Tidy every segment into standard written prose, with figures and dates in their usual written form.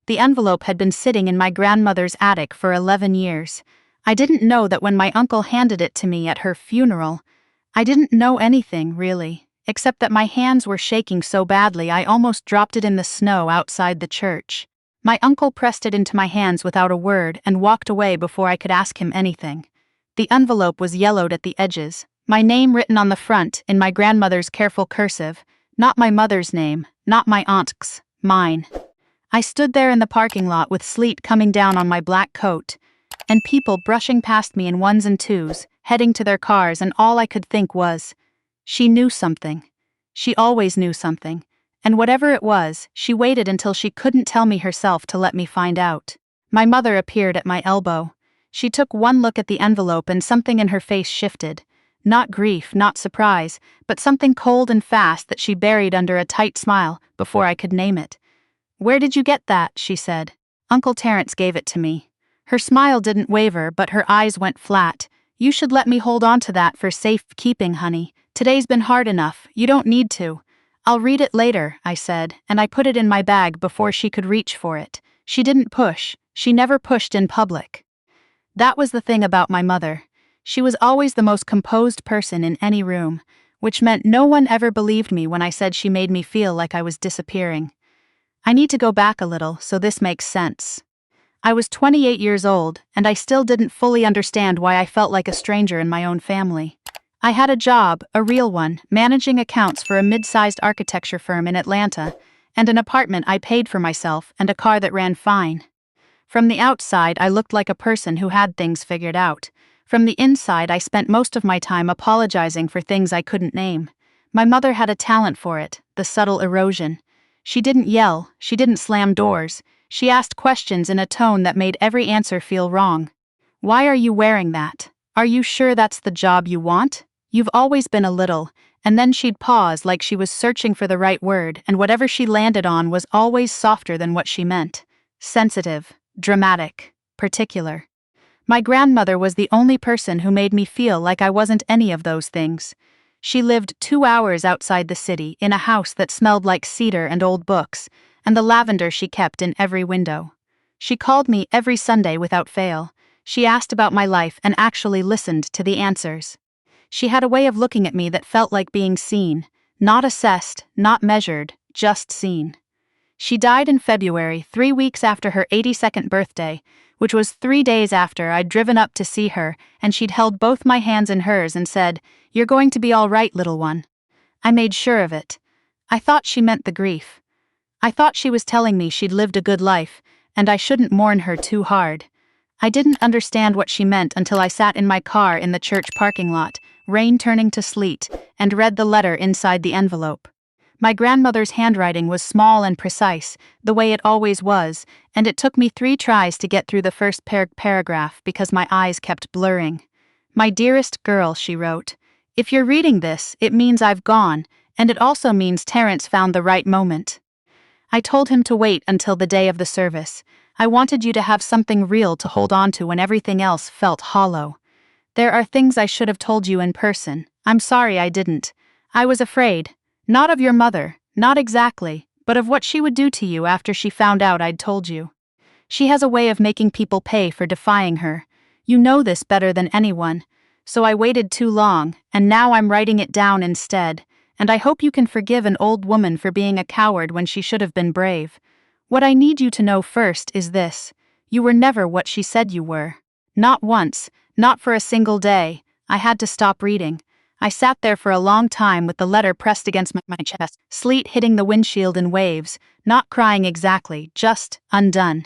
The envelope had been sitting in my grandmother's attic for 11 years. I didn't know that when my uncle handed it to me at her funeral. I didn't know anything, really, except that my hands were shaking so badly I almost dropped it in the snow outside the church. My uncle pressed it into my hands without a word and walked away before I could ask him anything. The envelope was yellowed at the edges, my name written on the front in my grandmother's careful cursive, not my mother's name, not my aunt's, mine. I stood there in the parking lot with sleet coming down on my black coat, and people brushing past me in ones and twos, heading to their cars, and all I could think was, she knew something. She always knew something, and whatever it was, she waited until she couldn't tell me herself to let me find out. My mother appeared at my elbow. She took one look at the envelope and something in her face shifted. Not grief, not surprise, but something cold and fast that she buried under a tight smile before I could name it. "Where did you get that?" she said. "Uncle Terence gave it to me." Her smile didn't waver, but her eyes went flat. "You should let me hold on to that for safekeeping, honey. Today's been hard enough, you don't need to." "I'll read it later," I said, and I put it in my bag before she could reach for it. She didn't push. She never pushed in public. That was the thing about my mother. She was always the most composed person in any room, which meant no one ever believed me when I said she made me feel like I was disappearing. I need to go back a little so this makes sense. I was 28 years old, and I still didn't fully understand why I felt like a stranger in my own family. I had a job, a real one, managing accounts for a mid-sized architecture firm in Atlanta, and an apartment I paid for myself and a car that ran fine. From the outside, I looked like a person who had things figured out. From the inside, I spent most of my time apologizing for things I couldn't name. My mother had a talent for it, the subtle erosion. She didn't yell, she didn't slam doors. She asked questions in a tone that made every answer feel wrong. "Why are you wearing that? Are you sure that's the job you want? You've always been a little," and then she'd pause like she was searching for the right word, and whatever she landed on was always softer than what she meant. Sensitive, dramatic, particular. My grandmother was the only person who made me feel like I wasn't any of those things. She lived 2 hours outside the city in a house that smelled like cedar and old books, and the lavender she kept in every window. She called me every Sunday without fail. She asked about my life and actually listened to the answers. She had a way of looking at me that felt like being seen, not assessed, not measured, just seen. She died in February, 3 weeks after her 82nd birthday, which was 3 days after I'd driven up to see her, and she'd held both my hands in hers and said, "You're going to be all right, little one." I made sure of it. I thought she meant the grief. I thought she was telling me she'd lived a good life, and I shouldn't mourn her too hard. I didn't understand what she meant until I sat in my car in the church parking lot, rain turning to sleet, and read the letter inside the envelope. My grandmother's handwriting was small and precise, the way it always was, and it took me 3 tries to get through the first paragraph because my eyes kept blurring. "My dearest girl," she wrote, "if you're reading this, it means I've gone, and it also means Terence found the right moment. I told him to wait until the day of the service. I wanted you to have something real to hold on to when everything else felt hollow. There are things I should have told you in person. I'm sorry I didn't. I was afraid. Not of your mother, not exactly, but of what she would do to you after she found out I'd told you. She has a way of making people pay for defying her. You know this better than anyone. So I waited too long, and now I'm writing it down instead, and I hope you can forgive an old woman for being a coward when she should have been brave. What I need you to know first is this: you were never what she said you were. Not once, not for a single day. I had to stop reading. I sat there for a long time with the letter pressed against my chest, sleet hitting the windshield in waves, not crying exactly, just undone.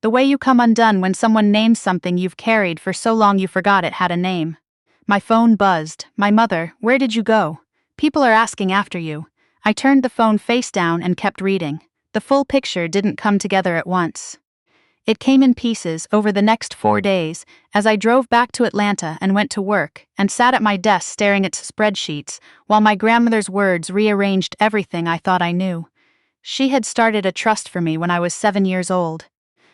The way you come undone when someone names something you've carried for so long you forgot it had a name. My phone buzzed. "My mother, where did you go? People are asking after you." I turned the phone face down and kept reading. The full picture didn't come together at once. It came in pieces over the next 4 days as I drove back to Atlanta and went to work and sat at my desk staring at spreadsheets while my grandmother's words rearranged everything I thought I knew. She had started a trust for me when I was 7 years old.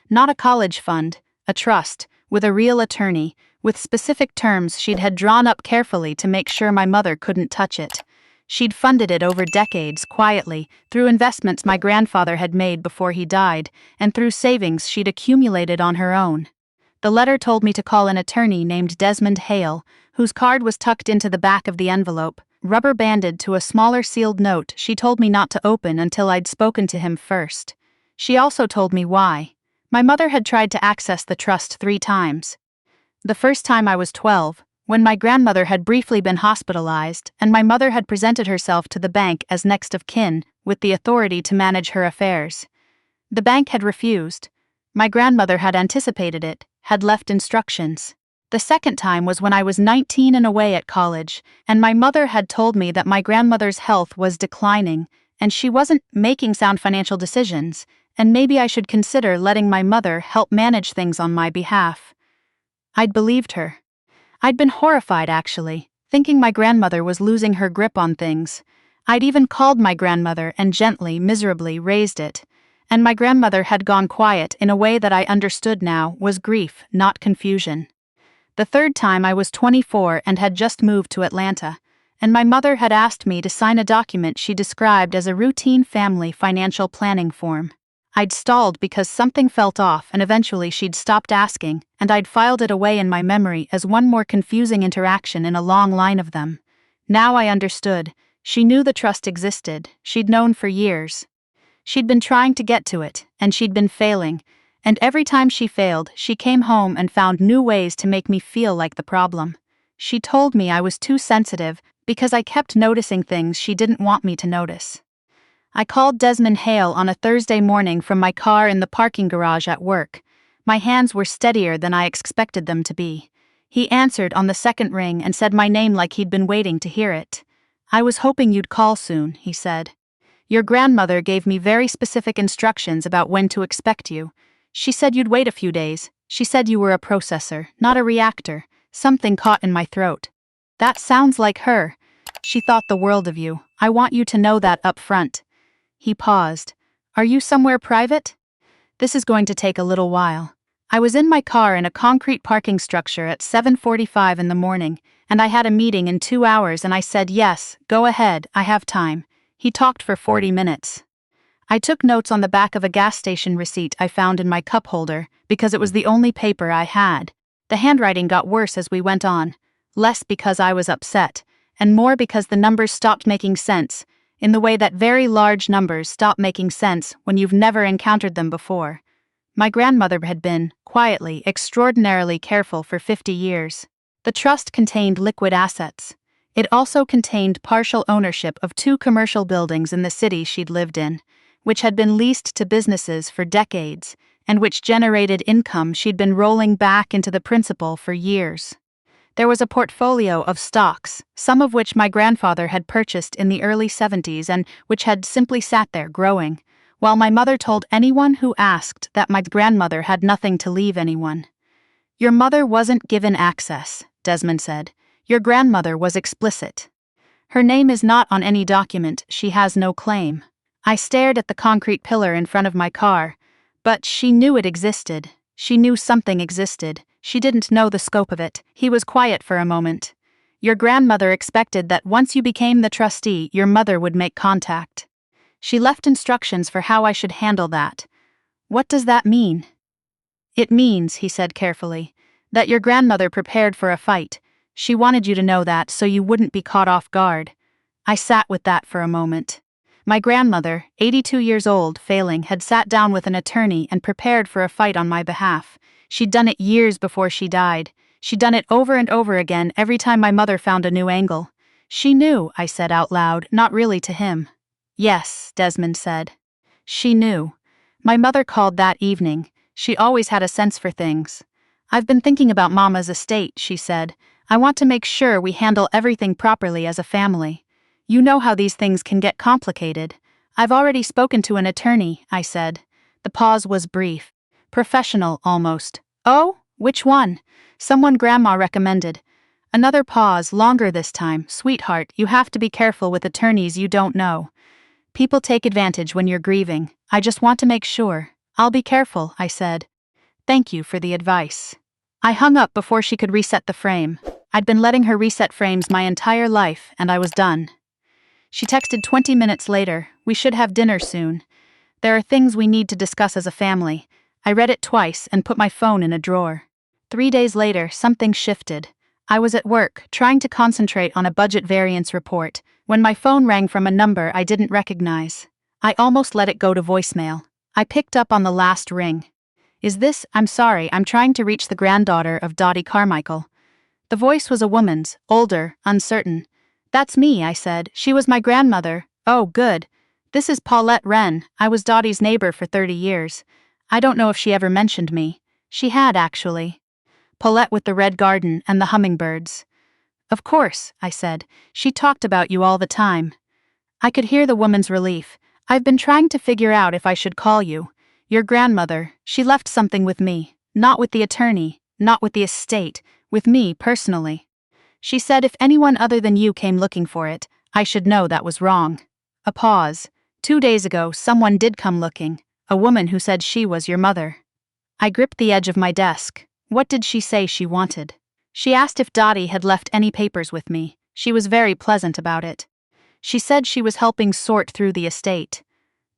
Not a college fund, a trust, with a real attorney, with specific terms she'd had drawn up carefully to make sure my mother couldn't touch it. She'd funded it over decades, quietly, through investments my grandfather had made before he died, and through savings she'd accumulated on her own. The letter told me to call an attorney named Desmond Hale, whose card was tucked into the back of the envelope, rubber-banded to a smaller sealed note she told me not to open until I'd spoken to him first. She also told me why. My mother had tried to access the trust 3 times. The first time I was 12, when my grandmother had briefly been hospitalized, and my mother had presented herself to the bank as next of kin, with the authority to manage her affairs. The bank had refused. My grandmother had anticipated it, had left instructions. The second time was when I was 19 and away at college, and my mother had told me that my grandmother's health was declining, and she wasn't making sound financial decisions, and maybe I should consider letting my mother help manage things on my behalf. I'd believed her. I'd been horrified, actually, thinking my grandmother was losing her grip on things. I'd even called my grandmother and gently, miserably raised it. And my grandmother had gone quiet in a way that I understood now was grief, not confusion. The third time I was 24 and had just moved to Atlanta, and my mother had asked me to sign a document she described as a routine family financial planning form. I'd stalled because something felt off, and eventually she'd stopped asking, and I'd filed it away in my memory as one more confusing interaction in a long line of them. Now I understood. She knew the trust existed. She'd known for years. She'd been trying to get to it, and she'd been failing, and every time she failed, she came home and found new ways to make me feel like the problem. She told me I was too sensitive because I kept noticing things she didn't want me to notice. I called Desmond Hale on a Thursday morning from my car in the parking garage at work. My hands were steadier than I expected them to be. He answered on the second ring and said my name like he'd been waiting to hear it. "I was hoping you'd call soon," he said. "Your grandmother gave me very specific instructions about when to expect you. She said you'd wait a few days. She said you were a processor, not a reactor." Something caught in my throat. "That sounds like her. She thought the world of you. I want you to know that up front." He paused. "Are you somewhere private?" "This is going to take a little while." I was in my car in a concrete parking structure at 7:45 in the morning, and I had a meeting in 2 hours, and I said, "Yes, go ahead, I have time." He talked for 40 minutes. I took notes on the back of a gas station receipt I found in my cup holder, because it was the only paper I had. The handwriting got worse as we went on, less because I was upset, and more because the numbers stopped making sense, in the way that very large numbers stop making sense when you've never encountered them before. My grandmother had been, quietly, extraordinarily careful for 50 years. The trust contained liquid assets. It also contained partial ownership of 2 commercial buildings in the city she'd lived in, which had been leased to businesses for decades, and which generated income she'd been rolling back into the principal for years. There was a portfolio of stocks, some of which my grandfather had purchased in the early 70s and which had simply sat there growing, while my mother told anyone who asked that my grandmother had nothing to leave anyone. "Your mother wasn't given access," Desmond said. "Your grandmother was explicit. Her name is not on any document, she has no claim." I stared at the concrete pillar in front of my car. But she knew it existed. She knew something existed. She didn't know the scope of it. He was quiet for a moment. "Your grandmother expected that once you became the trustee, your mother would make contact. She left instructions for how I should handle that." "What does that mean?" "It means," he said carefully, "that your grandmother prepared for a fight. She wanted you to know that so you wouldn't be caught off guard." I sat with that for a moment. My grandmother, 82 years old, failing, had sat down with an attorney and prepared for a fight on my behalf. She'd done it years before she died. She'd done it over and over again every time my mother found a new angle. "She knew," I said out loud, not really to him. "Yes," Desmond said. "She knew. My mother called that evening. She always had a sense for things. I've been thinking about Mama's estate," she said. "I want to make sure we handle everything properly as a family. You know how these things can get complicated." "I've already spoken to an attorney," I said. The pause was brief. Professional, almost. "Oh? Which one?" "Someone Grandma recommended." Another pause, longer this time. "Sweetheart, you have to be careful with attorneys you don't know. People take advantage when you're grieving. I just want to make sure." "I'll be careful," I said. "Thank you for the advice." I hung up before she could reset the frame. I'd been letting her reset frames my entire life, and I was done. She texted 20 minutes later, "We should have dinner soon. There are things we need to discuss as a family." I read it twice and put my phone in a drawer. 3 days later, something shifted. I was at work, trying to concentrate on a budget variance report, when my phone rang from a number I didn't recognize. I almost let it go to voicemail. I picked up on the last ring. "Is this? I'm sorry, I'm trying to reach the granddaughter of Dottie Carmichael." The voice was a woman's, older, uncertain. "That's me," I said. "She was my grandmother." "Oh, good. This is Paulette Wren. I was Dottie's neighbor for 30 years. I don't know if she ever mentioned me." She had, actually. Paulette with the red garden and the hummingbirds. "Of course," I said. "She talked about you all the time." I could hear the woman's relief. "I've been trying to figure out if I should call you. Your grandmother, she left something with me. Not with the attorney, not with the estate, with me personally. She said if anyone other than you came looking for it, I should know that was wrong." A pause. "2 days ago, someone did come looking. A woman who said she was your mother." I gripped the edge of my desk. What did she say she wanted? "She asked if Dottie had left any papers with me. She was very pleasant about it. She said she was helping sort through the estate."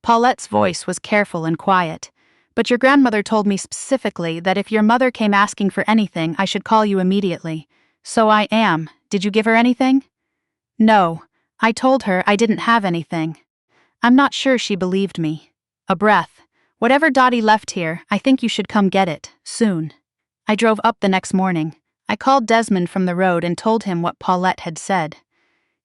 Paulette's voice was careful and quiet. "But your grandmother told me specifically that if your mother came asking for anything, I should call you immediately. So I am. Did you give her anything?" "No. I told her I didn't have anything." I'm not sure she believed me. A breath. "Whatever Dottie left here, I think you should come get it, soon." I drove up the next morning. I called Desmond from the road and told him what Paulette had said.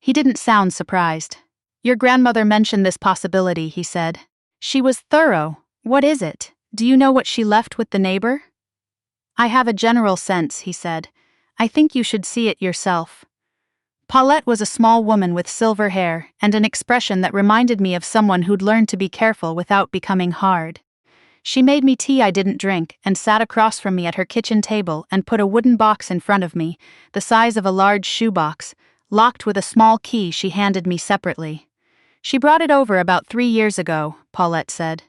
He didn't sound surprised. "Your grandmother mentioned this possibility," he said. "She was thorough. What is it? Do you know what she left with the neighbor?" "I have a general sense," he said. "I think you should see it yourself." Paulette was a small woman with silver hair and an expression that reminded me of someone who'd learned to be careful without becoming hard. She made me tea I didn't drink and sat across from me at her kitchen table and put a wooden box in front of me, the size of a large shoebox, locked with a small key she handed me separately. "She brought it over about 3 years ago," Paulette said.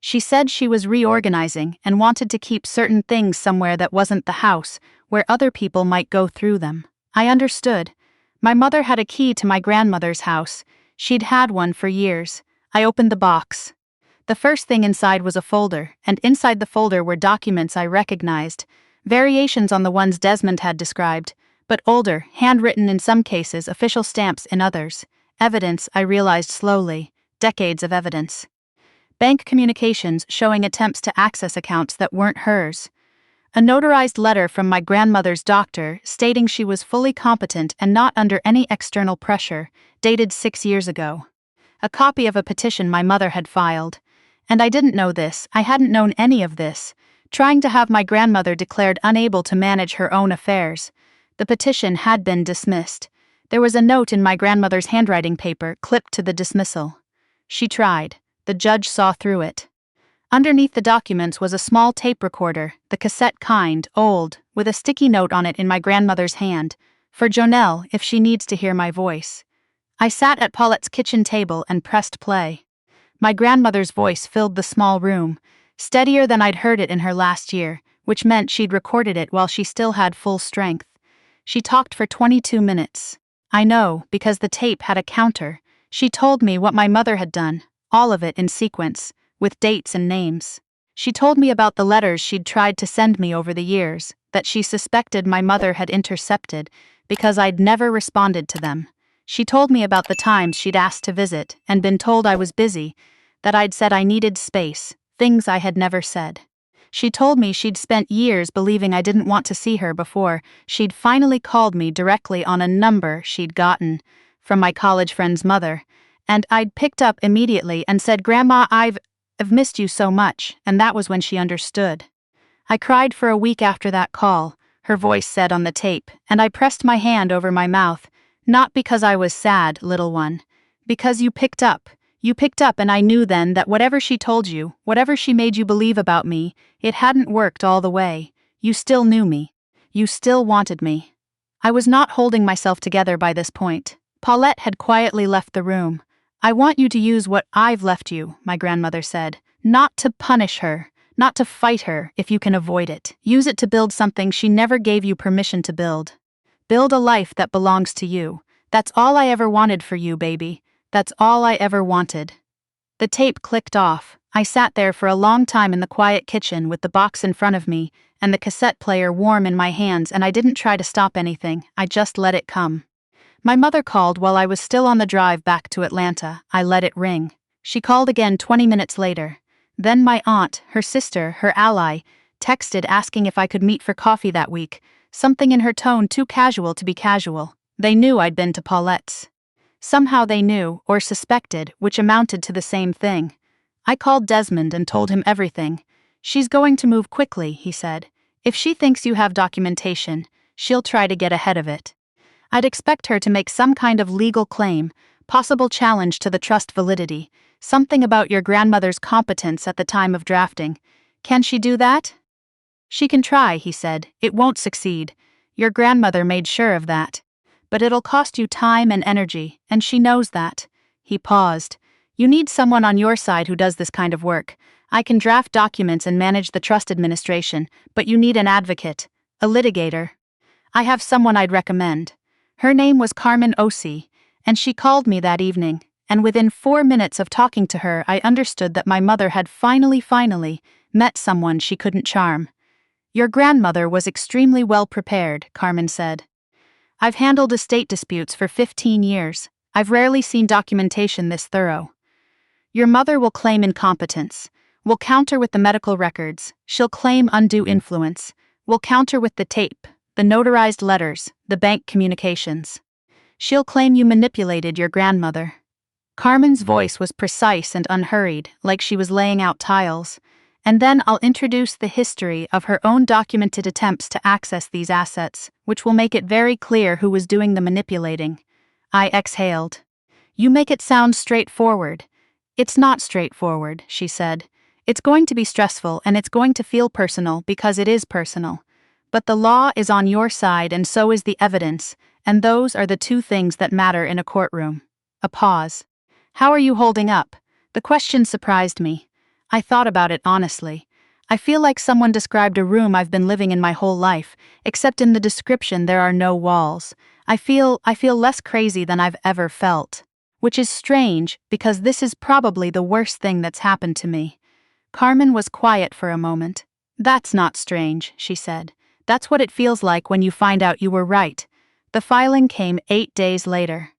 "She said she was reorganizing and wanted to keep certain things somewhere that wasn't the house, where other people might go through them." I understood. My mother had a key to my grandmother's house. She'd had one for years. I opened the box. The first thing inside was a folder, and inside the folder were documents I recognized, variations on the ones Desmond had described, but older, handwritten in some cases, official stamps in others. Evidence, I realized slowly. Decades of evidence. Bank communications showing attempts to access accounts that weren't hers. A notarized letter from my grandmother's doctor stating she was fully competent and not under any external pressure, dated 6 years ago. A copy of a petition my mother had filed. And I didn't know this, I hadn't known any of this, trying to have my grandmother declared unable to manage her own affairs. The petition had been dismissed. There was a note in my grandmother's handwriting paper clipped to the dismissal. She tried. The judge saw through it. Underneath the documents was a small tape recorder, the cassette kind, old, with a sticky note on it in my grandmother's hand, "For Jonelle, if she needs to hear my voice." I sat at Paulette's kitchen table and pressed play. My grandmother's voice filled the small room, steadier than I'd heard it in her last year, which meant she'd recorded it while she still had full strength. She talked for 22 minutes. I know, because the tape had a counter. She told me what my mother had done, all of it in sequence, with dates and names. She told me about the letters she'd tried to send me over the years, that she suspected my mother had intercepted, because I'd never responded to them. She told me about the times she'd asked to visit and been told I was busy, that I'd said I needed space, things I had never said. She told me she'd spent years believing I didn't want to see her before she'd finally called me directly on a number she'd gotten from my college friend's mother, and I'd picked up immediately and said, "Grandma, I've missed you so much," and that was when she understood. I cried for a week after that call, her voice said on the tape, and I pressed my hand over my mouth. "Not because I was sad, little one. Because you picked up. You picked up, and I knew then that whatever she told you, whatever she made you believe about me, it hadn't worked all the way. You still knew me. You still wanted me." I was not holding myself together by this point. Paulette had quietly left the room. "I want you to use what I've left you," my grandmother said. "Not to punish her, not to fight her, if you can avoid it. Use it to build something she never gave you permission to build. Build a life that belongs to you. That's all I ever wanted for you, baby. That's all I ever wanted. The tape clicked off. I sat there for a long time in the quiet kitchen with the box in front of me and the cassette player warm in my hands, and I didn't try to stop anything, I just let it come. My mother called while I was still on the drive back to Atlanta. I let it ring. She called again 20 minutes later. Then my aunt, her sister, her ally, texted asking if I could meet for coffee that week, something in her tone too casual to be casual. They knew I'd been to Paulette's. Somehow they knew, or suspected, which amounted to the same thing. I called Desmond and told him everything. She's going to move quickly, he said. If she thinks you have documentation, she'll try to get ahead of it. I'd expect her to make some kind of legal claim, possible challenge to the trust validity, something about your grandmother's competence at the time of drafting. Can she do that? She can try, he said. It won't succeed. Your grandmother made sure of that. But it'll cost you time and energy, and she knows that. He paused. You need someone on your side who does this kind of work. I can draft documents and manage the trust administration, but you need an advocate, a litigator. I have someone I'd recommend. Her name was Carmen Osi, and she called me that evening, and within 4 minutes of talking to her I understood that my mother had finally met someone she couldn't charm. Your grandmother was extremely well prepared, Carmen said. I've handled estate disputes for 15 years. I've rarely seen documentation this thorough. Your mother will claim incompetence. We'll counter with the medical records. She'll claim undue influence. We'll counter with the tape, the notarized letters, the bank communications. She'll claim you manipulated your grandmother. Carmen's voice was precise and unhurried, like she was laying out tiles. And then I'll introduce the history of her own documented attempts to access these assets, which will make it very clear who was doing the manipulating. I exhaled. You make it sound straightforward. It's not straightforward, she said. It's going to be stressful and it's going to feel personal because it is personal. But the law is on your side and so is the evidence, and those are the two things that matter in a courtroom. A pause. How are you holding up? The question surprised me. I thought about it honestly. I feel like someone described a room I've been living in my whole life, except in the description there are no walls. I feel less crazy than I've ever felt. Which is strange, because this is probably the worst thing that's happened to me. Carmen was quiet for a moment. That's not strange, she said. That's what it feels like when you find out you were right. The filing came 8 days later.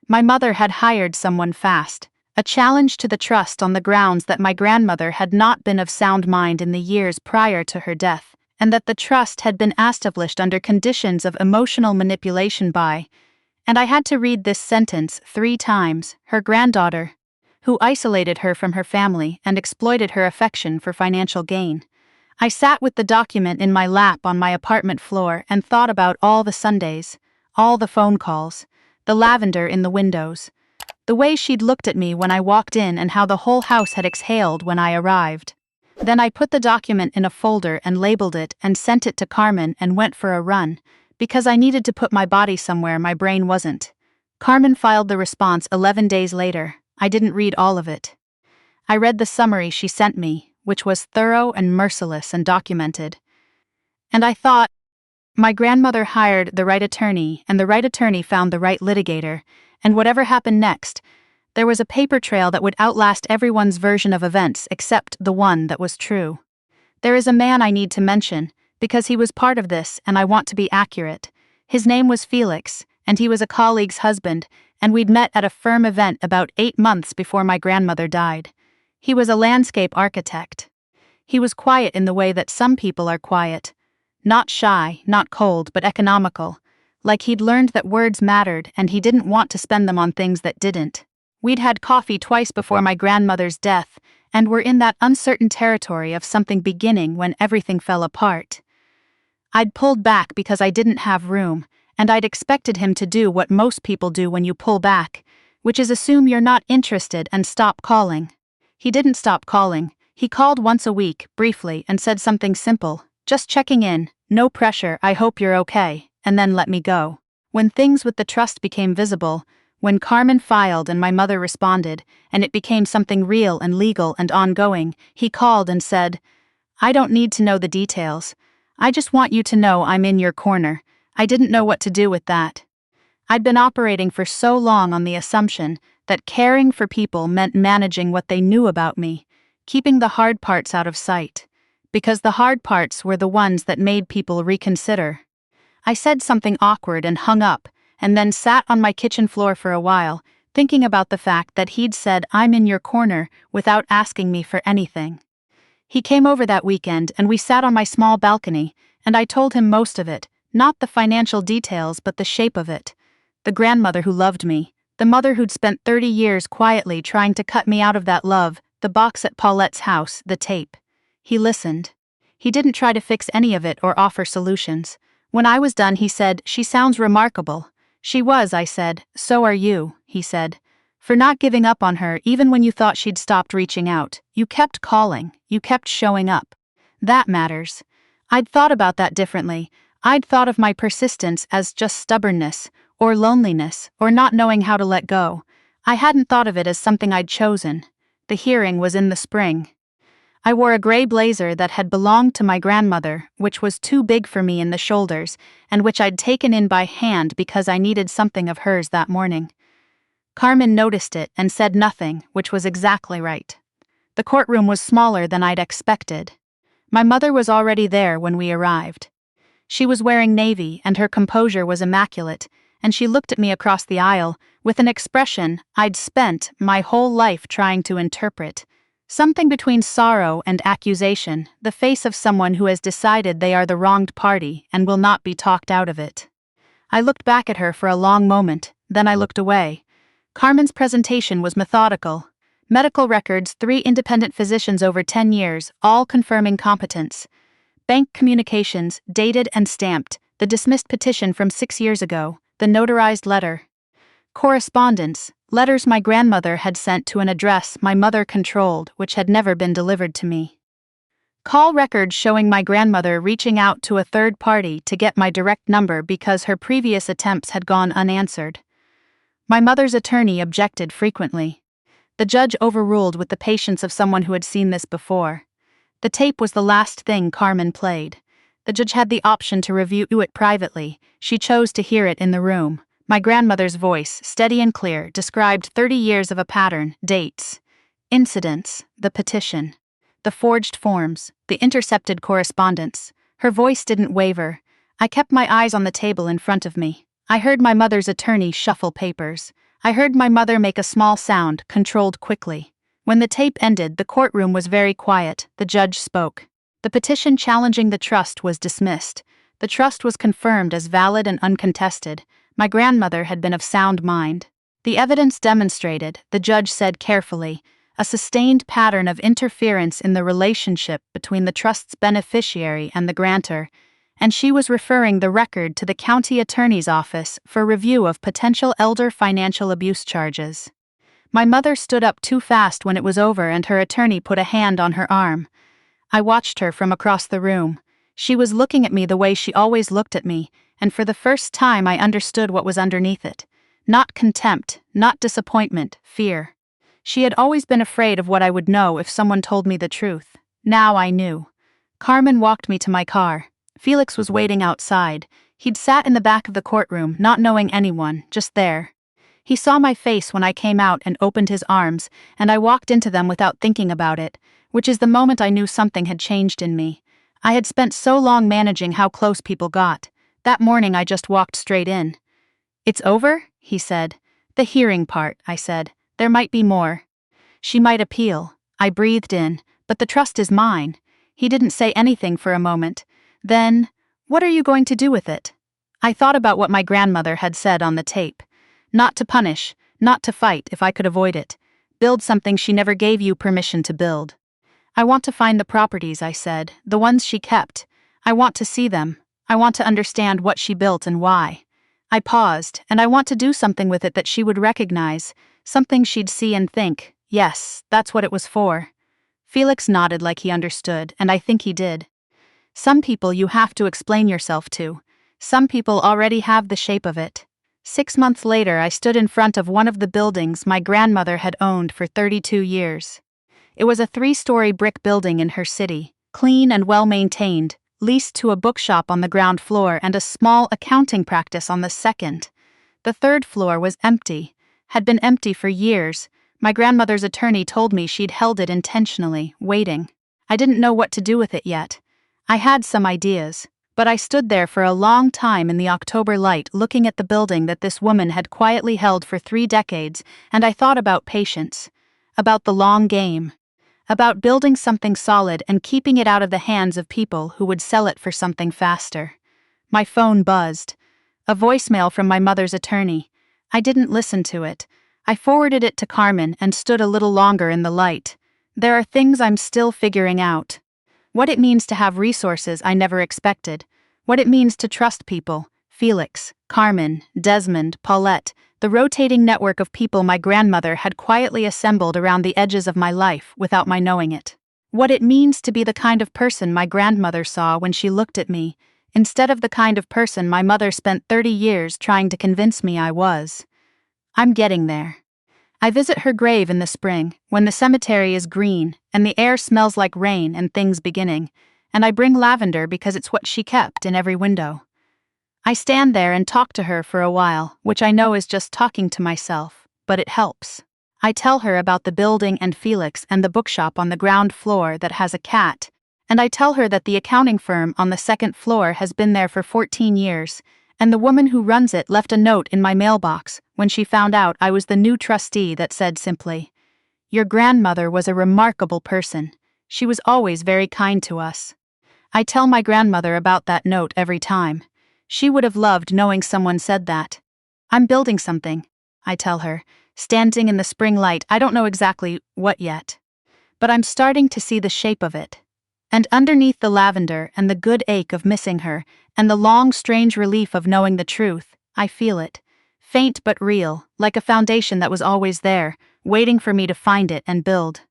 My mother had hired someone fast, a challenge to the trust on the grounds that my grandmother had not been of sound mind in the years prior to her death, and that the trust had been established under conditions of emotional manipulation by, and I had to read this sentence 3 times, her granddaughter, who isolated her from her family and exploited her affection for financial gain. I sat with the document in my lap on my apartment floor and thought about all the Sundays, all the phone calls, the lavender in the windows, the way she'd looked at me when I walked in and how the whole house had exhaled when I arrived. Then I put the document in a folder and labeled it and sent it to Carmen and went for a run, because I needed to put my body somewhere my brain wasn't. Carmen filed the response 11 days later. I didn't read all of it. I read the summary she sent me, which was thorough and merciless and documented. And I thought, my grandmother hired the right attorney, and the right attorney found the right litigator, and whatever happened next, there was a paper trail that would outlast everyone's version of events except the one that was true. There is a man I need to mention, because he was part of this and I want to be accurate. His name was Felix, and he was a colleague's husband, and we'd met at a firm event about 8 months before my grandmother died. He was a landscape architect. He was quiet in the way that some people are quiet. Not shy, not cold, but economical. Like he'd learned that words mattered and he didn't want to spend them on things that didn't. We'd had coffee twice before my grandmother's death, and were in that uncertain territory of something beginning when everything fell apart. I'd pulled back because I didn't have room, and I'd expected him to do what most people do when you pull back, which is assume you're not interested and stop calling. He didn't stop calling. He called once a week, briefly, and said something simple, just checking in, no pressure, I hope you're okay, and then let me go. When things with the trust became visible, when Carmen filed and my mother responded, and it became something real and legal and ongoing, he called and said, I don't need to know the details. I just want you to know I'm in your corner. I didn't know what to do with that. I'd been operating for so long on the assumption that caring for people meant managing what they knew about me, keeping the hard parts out of sight. Because the hard parts were the ones that made people reconsider. I said something awkward and hung up, and then sat on my kitchen floor for a while, thinking about the fact that he'd said "I'm in your corner" without asking me for anything. He came over that weekend and we sat on my small balcony, and I told him most of it, not the financial details but the shape of it. The grandmother who loved me, the mother who'd spent 30 years quietly trying to cut me out of that love, the box at Paulette's house, the tape. He listened. He didn't try to fix any of it or offer solutions. When I was done, he said, "She sounds remarkable." "She was," I said. "So are you," he said. "For not giving up on her even when you thought she'd stopped reaching out. You kept calling. You kept showing up. That matters." I'd thought about that differently. I'd thought of my persistence as just stubbornness, or loneliness, or not knowing how to let go. I hadn't thought of it as something I'd chosen. The hearing was in the spring. I wore a gray blazer that had belonged to my grandmother, which was too big for me in the shoulders, and which I'd taken in by hand because I needed something of hers that morning. Carmen noticed it and said nothing, which was exactly right. The courtroom was smaller than I'd expected. My mother was already there when we arrived. She was wearing navy and her composure was immaculate, and she looked at me across the aisle with an expression I'd spent my whole life trying to interpret. Something between sorrow and accusation, the face of someone who has decided they are the wronged party and will not be talked out of it. I looked back at her for a long moment, then I looked away. Carmen's presentation was methodical. Medical records, 3 independent physicians over 10 years, all confirming competence. Bank communications, dated and stamped, the dismissed petition from 6 years ago, the notarized letter. Correspondence, letters my grandmother had sent to an address my mother controlled, which had never been delivered to me. Call records showing my grandmother reaching out to a third party to get my direct number because her previous attempts had gone unanswered. My mother's attorney objected frequently. The judge overruled with the patience of someone who had seen this before. The tape was the last thing Carmen played. The judge had the option to review it privately. She chose to hear it in the room. My grandmother's voice, steady and clear, described 30 years of a pattern, dates, incidents, the petition, the forged forms, the intercepted correspondence. Her voice didn't waver. I kept my eyes on the table in front of me. I heard my mother's attorney shuffle papers. I heard my mother make a small sound, controlled quickly. When the tape ended, the courtroom was very quiet. The judge spoke. The petition challenging the trust was dismissed. The trust was confirmed as valid and uncontested. My grandmother had been of sound mind. The evidence demonstrated, the judge said carefully, a sustained pattern of interference in the relationship between the trust's beneficiary and the grantor, and she was referring the record to the county attorney's office for review of potential elder financial abuse charges. My mother stood up too fast when it was over and her attorney put a hand on her arm. I watched her from across the room. She was looking at me the way she always looked at me, and for the first time I understood what was underneath it. Not contempt, not disappointment, fear. She had always been afraid of what I would know if someone told me the truth. Now I knew. Carmen walked me to my car. Felix was waiting outside. He'd sat in the back of the courtroom, not knowing anyone, just there. He saw my face when I came out and opened his arms, and I walked into them without thinking about it, which is the moment I knew something had changed in me. I had spent so long managing how close people got. That morning I just walked straight in. "It's over?" he said. "The hearing part," I said. "There might be more. She might appeal." I breathed in. "But the trust is mine." He didn't say anything for a moment. Then, "What are you going to do with it?" I thought about what my grandmother had said on the tape. Not to punish, not to fight if I could avoid it. Build something she never gave you permission to build. "I want to find the properties," I said, "the ones she kept. I want to see them. I want to understand what she built and why." I paused, and I want to do something with it that she would recognize, something she'd see and think, yes, that's what it was for. Felix nodded like he understood, and I think he did. Some people you have to explain yourself to. Some people already have the shape of it. 6 months later, I stood in front of one of the buildings my grandmother had owned for 32 years. It was a 3-story brick building in her city, clean and well-maintained, leased to a bookshop on the ground floor and a small accounting practice on the second. The third floor was empty, had been empty for years. My grandmother's attorney told me she'd held it intentionally, waiting. I didn't know what to do with it yet. I had some ideas, but I stood there for a long time in the October light looking at the building that this woman had quietly held for 3 decades, and I thought about patience, about the long game, about building something solid and keeping it out of the hands of people who would sell it for something faster. My phone buzzed. A voicemail from my mother's attorney. I didn't listen to it. I forwarded it to Carmen and stood a little longer in the light. There are things I'm still figuring out. What it means to have resources I never expected. What it means to trust people. Felix, Carmen, Desmond, Paulette, the rotating network of people my grandmother had quietly assembled around the edges of my life without my knowing it. What it means to be the kind of person my grandmother saw when she looked at me, instead of the kind of person my mother spent 30 years trying to convince me I was. I'm getting there. I visit her grave in the spring, when the cemetery is green, and the air smells like rain and things beginning, and I bring lavender because it's what she kept in every window. I stand there and talk to her for a while, which I know is just talking to myself, but it helps. I tell her about the building and Felix and the bookshop on the ground floor that has a cat, and I tell her that the accounting firm on the second floor has been there for 14 years, and the woman who runs it left a note in my mailbox when she found out I was the new trustee that said simply, "Your grandmother was a remarkable person. She was always very kind to us." I tell my grandmother about that note every time. She would have loved knowing someone said that. "I'm building something," I tell her, standing in the spring light. I don't know exactly what yet, but I'm starting to see the shape of it. And underneath the lavender and the good ache of missing her, and the long strange relief of knowing the truth, I feel it. Faint but real, like a foundation that was always there, waiting for me to find it and build.